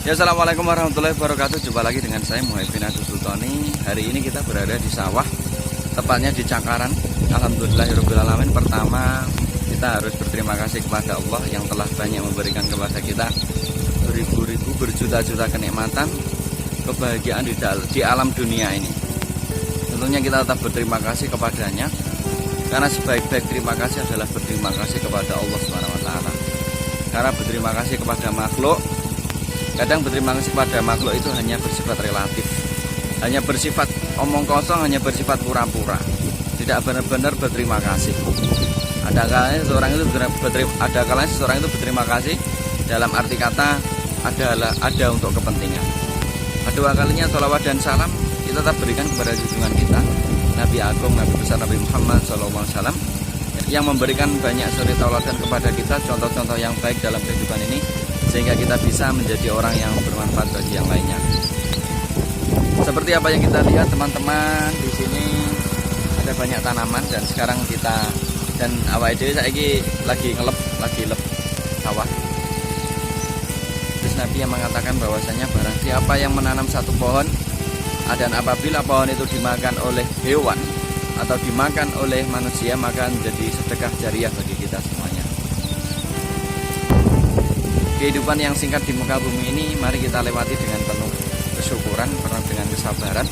Ya, assalamualaikum warahmatullahi wabarakatuh. Jumpa lagi dengan saya Muhammad Sultani. Hari ini kita berada di sawah, tepatnya di Cangkaran. Alhamdulillahirobbilalamin. Pertama, kita harus berterima kasih kepada Allah yang telah banyak memberikan kepada kita beribu-ribu, berjuta-juta kenikmatan, kebahagiaan di alam dunia ini. Tentunya kita tetap berterima kasih kepadanya, karena sebaik-baik terima kasih adalah berterima kasih kepada Allah SWT. Karena berterima kasih kepada makhluk, kadang berterima kasih kepada makhluk itu hanya bersifat relatif, hanya bersifat omong kosong, hanya bersifat pura-pura, tidak benar-benar berterima kasih. Ada kalanya seseorang itu berterima kasih dalam arti kata ada untuk kepentingan. Kedua kalinya sholawat dan salam kita tetap berikan kepada junjungan kita, Nabi Agung, Nabi besar Nabi Muhammad SAW, yang memberikan banyak suri tauladan kepada kita, contoh-contoh yang baik dalam kehidupan ini, sehingga kita bisa menjadi orang yang bermanfaat bagi yang lainnya. Seperti apa yang kita lihat teman-teman, di sini ada banyak tanaman, dan sekarang kita dan awal ini saya lagi ngelep sawah. Terus Nabi yang mengatakan bahwasanya barang siapa yang menanam satu pohon, dan apabila pohon itu dimakan oleh hewan atau dimakan oleh manusia, maka menjadi sedekah jariah bagi kita semuanya. Kehidupan yang singkat di muka bumi ini mari kita lewati dengan penuh kesyukuran, penuh dengan kesabaran,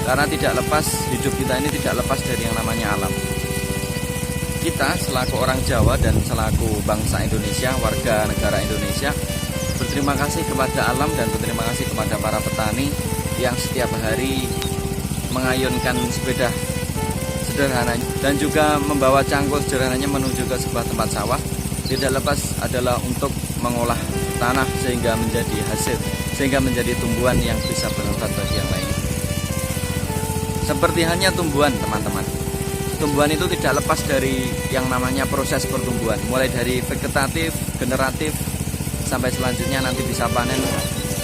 karena hidup kita ini tidak lepas dari yang namanya alam. Kita selaku orang Jawa dan selaku bangsa Indonesia, warga negara Indonesia, berterima kasih kepada alam dan berterima kasih kepada para petani yang setiap hari mengayunkan sepeda sederhana dan juga membawa cangkul sederhananya menuju ke sebuah tempat sawah. Tidak lepas adalah untuk mengolah tanah sehingga menjadi hasil, sehingga menjadi tumbuhan yang bisa bermanfaat bagi yang lain. Seperti hanya tumbuhan, teman-teman, tumbuhan itu tidak lepas dari yang namanya proses pertumbuhan, mulai dari vegetatif, generatif, sampai selanjutnya nanti bisa panen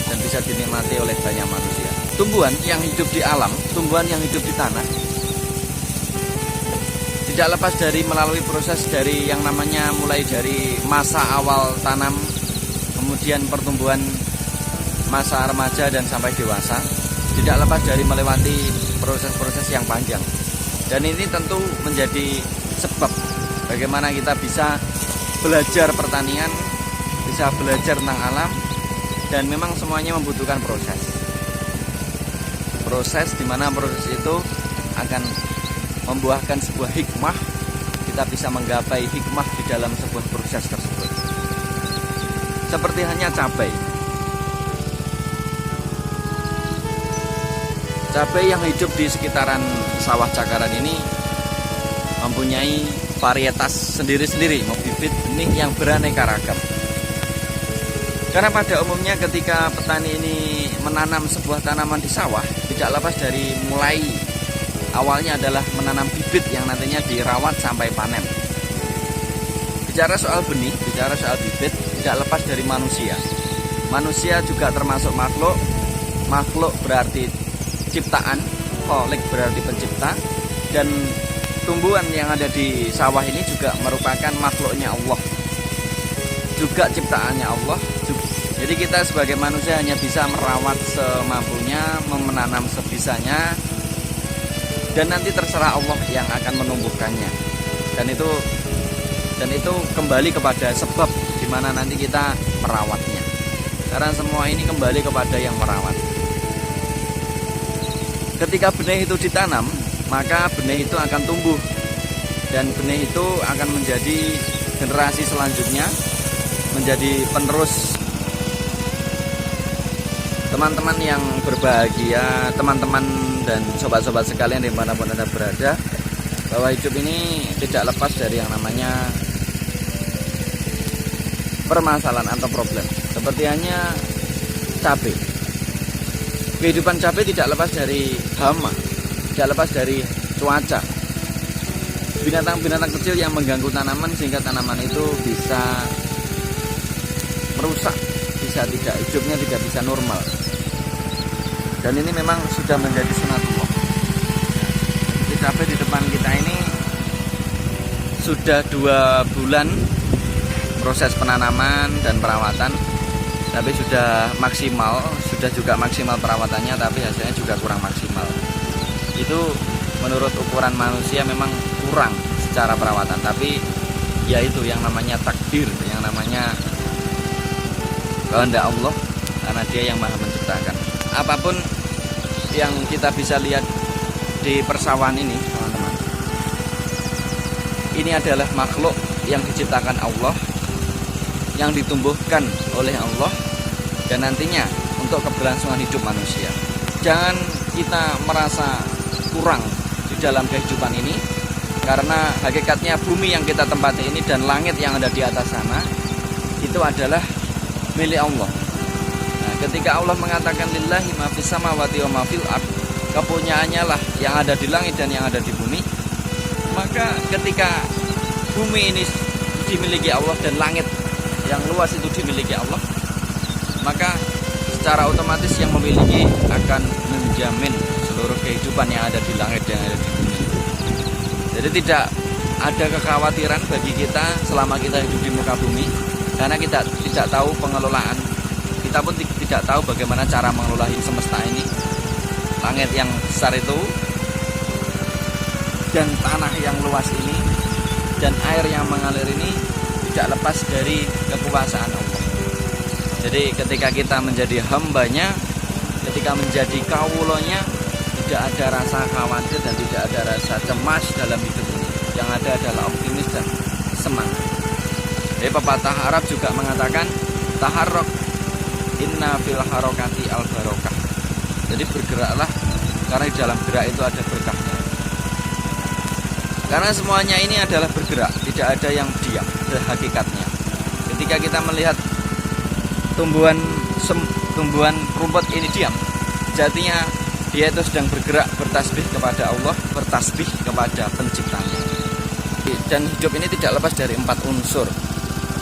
dan bisa dinikmati oleh banyak manusia. Tumbuhan yang hidup di alam, tumbuhan yang hidup di tanah, tidak lepas dari melalui proses dari yang namanya mulai dari masa awal tanam, kemudian pertumbuhan masa remaja dan sampai dewasa, tidak lepas dari melewati proses-proses yang panjang. Dan ini tentu menjadi sebab bagaimana kita bisa belajar pertanian, bisa belajar tentang alam, dan memang semuanya membutuhkan proses. Proses di mana proses itu akan membuahkan sebuah hikmah. Kita bisa menggapai hikmah di dalam sebuah proses tersebut. Seperti hanya cabai. Cabai yang hidup di sekitaran sawah Cangkaran ini mempunyai varietas sendiri-sendiri, bibit benih yang beraneka ragam. Karena pada umumnya ketika petani ini menanam sebuah tanaman di sawah, tidak lepas dari mulai awalnya adalah menanam bibit yang nantinya dirawat sampai panen. Bicara soal benih, bicara soal bibit, tidak lepas dari manusia. Manusia juga termasuk makhluk. Makhluk berarti ciptaan, kholik berarti pencipta, dan tumbuhan yang ada di sawah ini juga merupakan makhluknya Allah, juga ciptaannya Allah. Jadi kita sebagai manusia hanya bisa merawat semampunya, menanam sebisanya, dan nanti terserah Allah yang akan menumbuhkannya. Dan itu kembali kepada sebab di mana nanti kita merawatnya. Karena semua ini kembali kepada yang merawat. Ketika benih itu ditanam, maka benih itu akan tumbuh, dan benih itu akan menjadi generasi selanjutnya, menjadi penerus. Teman-teman yang berbahagia, teman-teman dan sobat-sobat sekalian dimanapun Anda berada, bahwa hidup ini tidak lepas dari yang namanya permasalahan atau problem. Seperti hanya cabai. Kehidupan cabai tidak lepas dari hama, tidak lepas dari cuaca, binatang-binatang kecil yang mengganggu tanaman sehingga tanaman itu bisa merusak, hidupnya tidak bisa normal. Dan ini memang sudah menjadi sunatullah. Cabai di depan kita ini sudah 2 bulan proses penanaman dan perawatan, tapi sudah maksimal, sudah juga maksimal perawatannya, tapi hasilnya juga kurang maksimal. Itu menurut ukuran manusia memang kurang secara perawatan, tapi ya itu yang namanya takdir, yang namanya kehendak Allah, karena Dia yang Maha menciptakan. Apapun yang kita bisa lihat di persawahan ini, teman-teman, ini adalah makhluk yang diciptakan Allah, yang ditumbuhkan oleh Allah, dan nantinya untuk keberlangsungan hidup manusia. Jangan kita merasa kurang di dalam kehidupan ini, karena hakikatnya bumi yang kita tempati ini dan langit yang ada di atas sana itu adalah milik Allah. Nah, ketika Allah mengatakan lillahi ma fis samawati wa ma fil ard, kepunyaannya lah yang ada di langit dan yang ada di bumi, maka ketika bumi ini dimiliki Allah dan langit yang luas itu dimiliki Allah, maka secara otomatis yang memiliki akan menjamin seluruh kehidupan yang ada di langit dan yang ada di bumi. Jadi tidak ada kekhawatiran bagi kita selama kita hidup di muka bumi, karena kita tidak tahu pengelolaan, kita pun tidak tahu bagaimana cara mengelola semesta ini. Langit yang besar itu dan tanah yang luas ini dan air yang mengalir ini tidak lepas dari kekuasaan Allah. Jadi ketika kita menjadi hambanya, ketika menjadi kawulonya, tidak ada rasa khawatir dan tidak ada rasa cemas dalam hidup ini. Yang ada adalah optimis dan semangat. Jadi pepatah Arab juga mengatakan taharrok inna fil harokati al barokah. Jadi bergeraklah, karena di dalam gerak itu ada berkahnya. Karena semuanya ini adalah bergerak, tidak ada yang diam hakikatnya. Ketika kita melihat tumbuhan rumput ini diam, jadinya dia itu sedang bergerak, bertasbih kepada Allah, bertasbih kepada penciptanya. Dan hidup ini tidak lepas dari 4 unsur,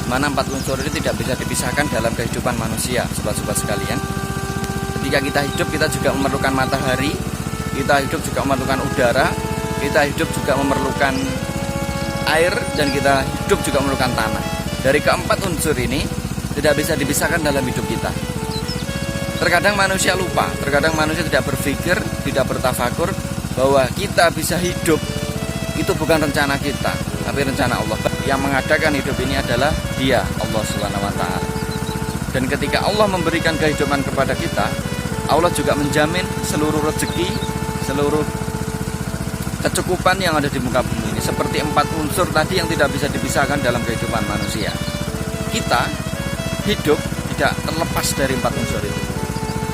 mana 4 unsur ini tidak bisa dipisahkan dalam kehidupan manusia, sobat-sobat sekalian. Ketika kita hidup, kita juga memerlukan matahari, kita hidup juga memerlukan udara, kita hidup juga memerlukan air, dan kita hidup juga memerlukan tanah. Dari keempat unsur ini tidak bisa dipisahkan dalam hidup kita. Terkadang manusia lupa, terkadang manusia tidak berpikir, tidak bertafakur bahwa kita bisa hidup itu bukan rencana kita, tapi rencana Allah. Yang mengadakan hidup ini adalah Dia, Allah Subhanahu wa Ta'ala. Dan ketika Allah memberikan kehidupan kepada kita, Allah juga menjamin seluruh rezeki, seluruh kecukupan yang ada di muka bumi ini, seperti 4 unsur tadi yang tidak bisa dipisahkan dalam kehidupan manusia. Kita hidup tidak terlepas dari 4 unsur itu.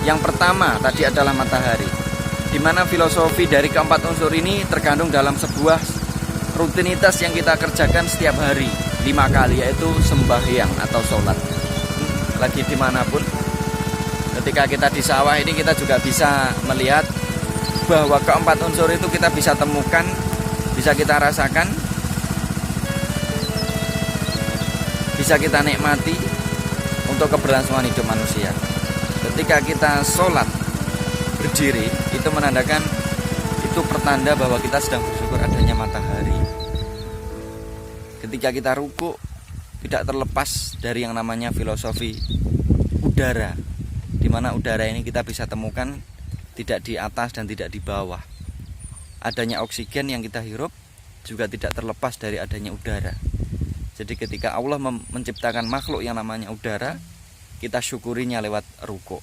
Yang pertama tadi adalah matahari, di mana filosofi dari keempat unsur ini terkandung dalam sebuah rutinitas yang kita kerjakan setiap hari 5 kali, yaitu sembahyang atau sholat. Lagi dimanapun, ketika kita di sawah ini kita juga bisa melihat bahwa keempat unsur itu kita bisa temukan, bisa kita rasakan, bisa kita nikmati untuk keberlangsungan hidup manusia. Ketika kita sholat berdiri, itu menandakan, itu pertanda bahwa kita sedang bersyukur adanya matahari. Ketika kita ruku, tidak terlepas dari yang namanya filosofi udara, di mana udara ini kita bisa temukan tidak di atas dan tidak di bawah. Adanya oksigen yang kita hirup juga tidak terlepas dari adanya udara. Jadi ketika Allah menciptakan makhluk yang namanya udara, kita syukurinya lewat ruku.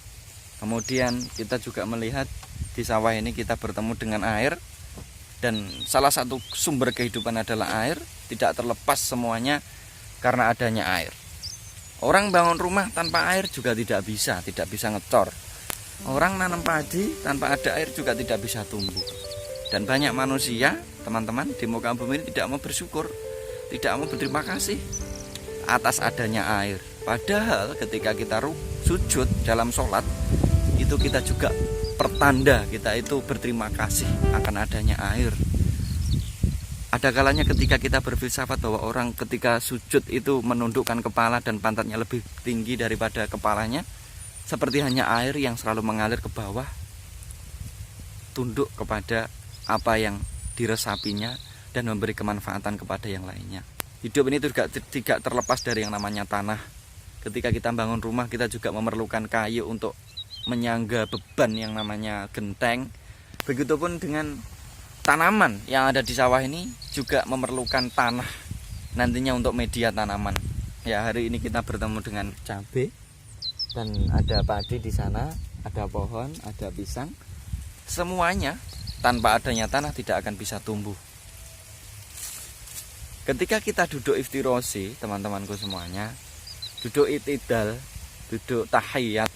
Kemudian kita juga melihat di sawah ini kita bertemu dengan air, dan salah satu sumber kehidupan adalah air. Tidak terlepas semuanya karena adanya air. Orang bangun rumah tanpa air juga tidak bisa ngecor. Orang nanam padi tanpa ada air juga tidak bisa tumbuh. Dan banyak manusia, teman-teman, di muka bumi ini tidak mau bersyukur, tidak mau berterima kasih atas adanya air. Padahal ketika kita sujud dalam sholat, itu kita juga pertanda kita itu berterima kasih akan adanya air. Ada kalanya ketika kita berfilsafat bahwa orang ketika sujud itu menundukkan kepala dan pantatnya lebih tinggi daripada kepalanya, seperti hanya air yang selalu mengalir ke bawah, tunduk kepada apa yang diresapinya dan memberi kemanfaatan kepada yang lainnya. Hidup ini juga tidak terlepas dari yang namanya tanah, Ketika kita bangun rumah, kita juga memerlukan kayu untuk menyangga beban yang namanya genteng. Begitupun dengan tanaman yang ada di sawah ini juga memerlukan tanah nantinya untuk media tanaman. Ya, hari ini kita bertemu dengan cabai dan ada padi di sana, ada pohon, ada pisang. Semuanya tanpa adanya tanah tidak akan bisa tumbuh. Ketika kita duduk iftirosi, teman-temanku semuanya, duduk itidal, duduk tahiyat,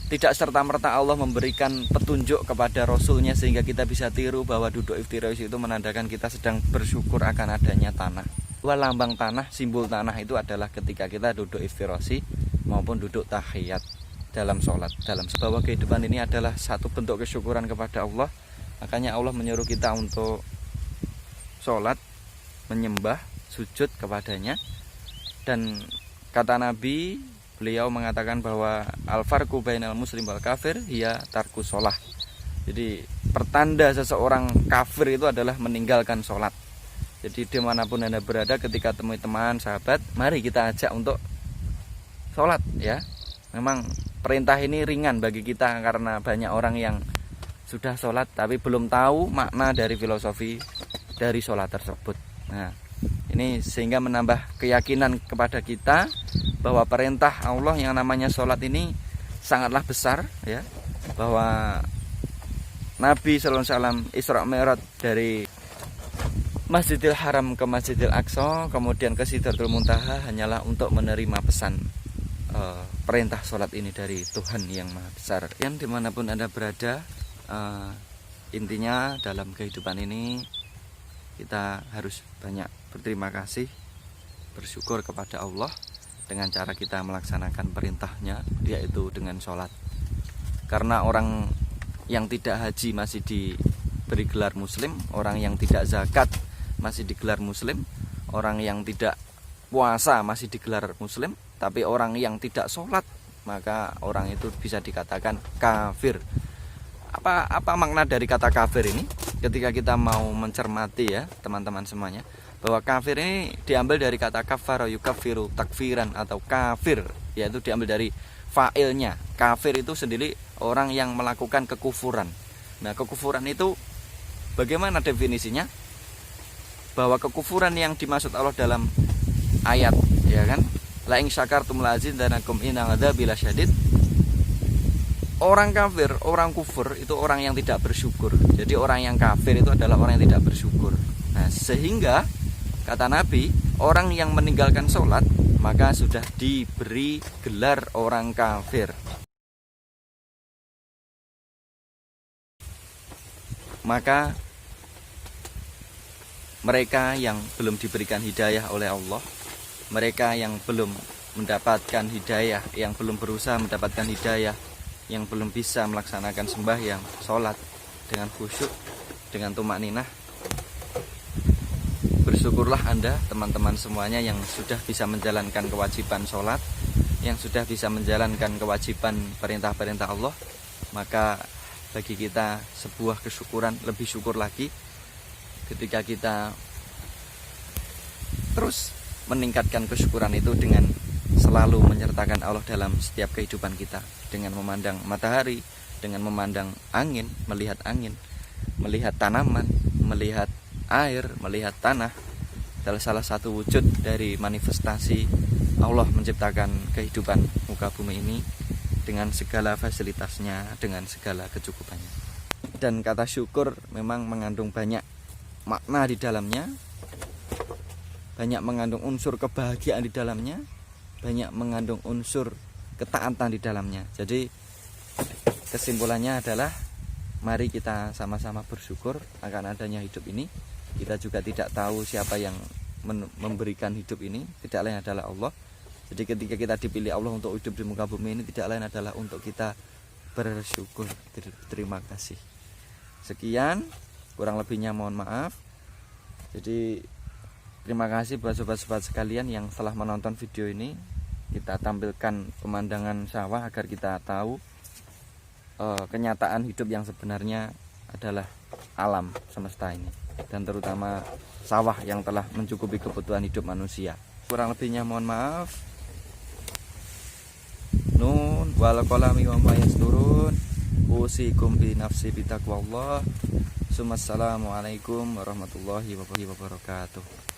tidak serta-merta Allah memberikan petunjuk kepada Rasulnya sehingga kita bisa tiru bahwa duduk iftirosi itu menandakan kita sedang bersyukur akan adanya tanah. Lambang tanah, simbol tanah itu adalah ketika kita duduk iftirosi maupun duduk tahiyat dalam sholat. Dalam bahwa kehidupan ini adalah satu bentuk kesyukuran kepada Allah. Makanya Allah menyuruh kita untuk sholat, menyembah, sujud kepadanya. Dan kata Nabi, beliau mengatakan bahwa al-farqu bainal muslim wal kafir hiya tarku sholah. Jadi pertanda seseorang kafir itu adalah meninggalkan sholat. Jadi dimanapun Anda berada, ketika temui teman, sahabat, mari kita ajak untuk sholat ya. Memang perintah ini ringan bagi kita karena banyak orang yang sudah sholat tapi belum tahu makna dari filosofi dari sholat tersebut. Nah, ini sehingga menambah keyakinan kepada kita bahwa perintah Allah yang namanya sholat ini sangatlah besar ya, bahwa Nabi sallallahu alaihi wasallam Isra Mi'raj dari Masjidil Haram ke Masjidil Aqsa kemudian ke Sidratul Muntaha hanyalah untuk menerima pesan perintah sholat ini dari Tuhan yang Maha Besar. Yang dimanapun Anda berada, intinya dalam kehidupan ini kita harus banyak berterima kasih, bersyukur kepada Allah dengan cara kita melaksanakan perintahnya, yaitu dengan sholat. Karena orang yang tidak haji masih diberi gelar muslim, orang yang tidak zakat masih digelar muslim, orang yang tidak puasa masih digelar muslim, tapi orang yang tidak sholat maka orang itu bisa dikatakan kafir. Apa makna dari kata kafir ini? Ketika kita mau mencermati ya teman-teman semuanya, bahwa kafir ini diambil dari kata kafara yukaffiru takfiran atau kafir, yaitu diambil dari fa'ilnya. Kafir itu sendiri orang yang melakukan kekufuran. Nah, kekufuran itu bagaimana definisinya? Bahwa kekufuran yang dimaksud Allah dalam ayat ya kan, la in syakartum la azidannakum in adzabi lasyadid. Orang kafir, orang kufur itu orang yang tidak bersyukur. Jadi orang yang kafir itu adalah orang yang tidak bersyukur. Nah, sehingga kata Nabi, orang yang meninggalkan sholat maka sudah diberi gelar orang kafir. Maka mereka yang belum diberikan hidayah oleh Allah, mereka yang belum mendapatkan hidayah, yang belum berusaha mendapatkan hidayah, yang belum bisa melaksanakan sembahyang, sholat dengan khusyuk, dengan tumakninah, bersyukurlah Anda teman-teman semuanya yang sudah bisa menjalankan kewajiban sholat, yang sudah bisa menjalankan kewajiban perintah-perintah Allah. Maka bagi kita sebuah kesyukuran, lebih syukur lagi ketika kita terus meningkatkan kesyukuran itu dengan selalu menyertakan Allah dalam setiap kehidupan kita, dengan memandang matahari, dengan memandang angin, melihat tanaman, melihat air, melihat tanah. Adalah salah satu wujud dari manifestasi Allah menciptakan kehidupan muka bumi ini dengan segala fasilitasnya, dengan segala kecukupannya. Dan kata syukur memang mengandung banyak makna di dalamnya, banyak mengandung unsur kebahagiaan di dalamnya, banyak mengandung unsur ketaatan di dalamnya. Jadi kesimpulannya adalah mari kita sama-sama bersyukur akan adanya hidup ini. Kita juga tidak tahu siapa yang memberikan hidup ini, tidak lain adalah Allah. Jadi ketika kita dipilih Allah untuk hidup di muka bumi ini, tidak lain adalah untuk kita bersyukur, terima kasih. Sekian, kurang lebihnya mohon maaf. Jadi terima kasih buat sobat-sobat sekalian yang telah menonton video ini. Kita tampilkan pemandangan sawah agar kita tahu kenyataan hidup yang sebenarnya adalah alam semesta ini, dan terutama sawah yang telah mencukupi kebutuhan hidup manusia. Kurang lebihnya mohon maaf. wal qalami wa ma yasturun. Usikum bi nafsi bi taqwallah. Assalamualaikum warahmatullahi wabarakatuh.